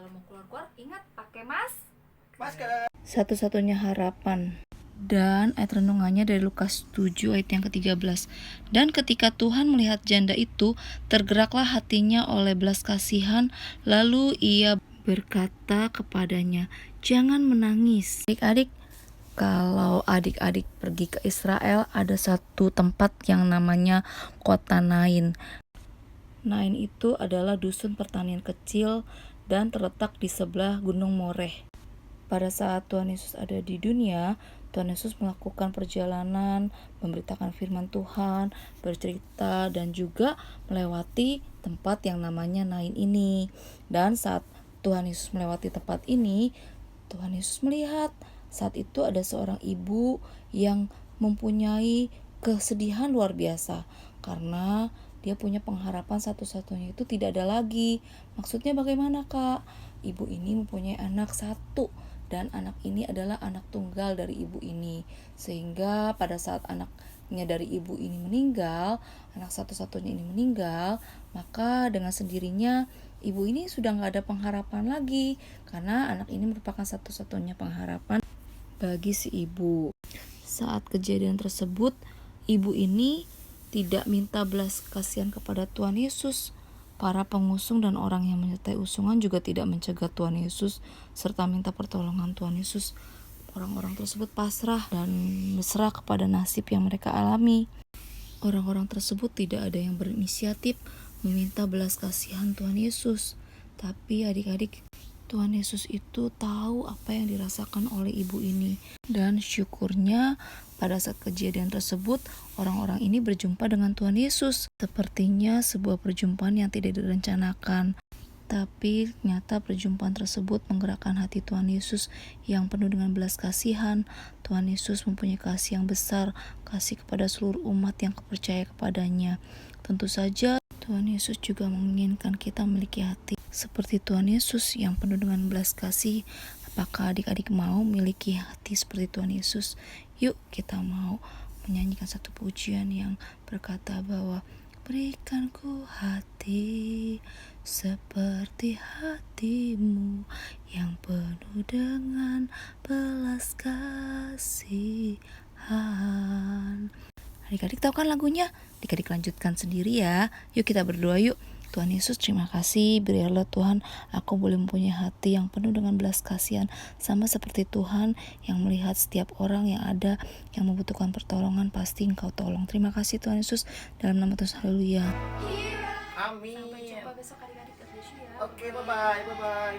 kalau mau keluar-keluar ingat pakai masker. Satu-satunya harapan. Dan ayat renungannya dari Lukas 7 ayat yang ke-13. Dan ketika Tuhan melihat janda itu, tergeraklah hatinya oleh belas kasihan, lalu ia berkata kepadanya, "Jangan menangis." Adik-adik, kalau adik-adik pergi ke Israel, ada satu tempat yang namanya Kota Nain. Nain itu adalah dusun pertanian kecil dan terletak di sebelah Gunung Moreh. Pada saat Tuhan Yesus ada di dunia, Tuhan Yesus melakukan perjalanan, memberitakan firman Tuhan, bercerita, dan juga melewati tempat yang namanya Nain ini. Dan saat Tuhan Yesus melewati tempat ini, Tuhan Yesus melihat saat itu ada seorang ibu yang mempunyai kesedihan luar biasa karena dia punya pengharapan satu-satunya itu tidak ada lagi. Maksudnya bagaimana, Kak? Ibu ini mempunyai anak satu dan anak ini adalah anak tunggal dari ibu ini, sehingga pada saat anaknya dari ibu ini meninggal, anak satu-satunya ini meninggal, maka dengan sendirinya ibu ini sudah gak ada pengharapan lagi karena anak ini merupakan satu-satunya pengharapan bagi si ibu. Saat kejadian tersebut, ibu ini tidak minta belas kasihan kepada Tuhan Yesus. Para pengusung dan orang yang menyertai usungan juga tidak mencegah Tuhan Yesus serta minta pertolongan Tuhan Yesus. Orang-orang tersebut pasrah dan berserah kepada nasib yang mereka alami. Orang-orang tersebut tidak ada yang berinisiatif meminta belas kasihan Tuhan Yesus. Tapi adik-adik, Tuhan Yesus itu tahu apa yang dirasakan oleh ibu ini. Dan syukurnya pada saat kejadian tersebut, orang-orang ini berjumpa dengan Tuhan Yesus. Sepertinya sebuah perjumpaan yang tidak direncanakan. Tapi ternyata perjumpaan tersebut menggerakkan hati Tuhan Yesus yang penuh dengan belas kasihan. Tuhan Yesus mempunyai kasih yang besar, kasih kepada seluruh umat yang percaya kepadanya. Tentu saja Tuhan Yesus juga menginginkan kita memiliki hati seperti Tuhan Yesus yang penuh dengan belas kasih. Apakah adik-adik mau memiliki hati seperti Tuhan Yesus? Yuk kita mau menyanyikan satu pujian yang berkata bahwa berikanku hati seperti hatimu yang penuh dengan belas kasihan. Adik-adik tahu kan lagunya? Adik-adik lanjutkan sendiri ya. Yuk kita berdoa yuk. Tuhan Yesus, terima kasih, berilah Tuhan aku boleh mempunyai hati yang penuh dengan belas kasihan, sama seperti Tuhan yang melihat setiap orang yang ada yang membutuhkan pertolongan, pasti Engkau tolong. Terima kasih Tuhan Yesus, dalam nama Tuhan, haleluya. Amin. Sampai jumpa besok adik-adik. Oke, bye bye.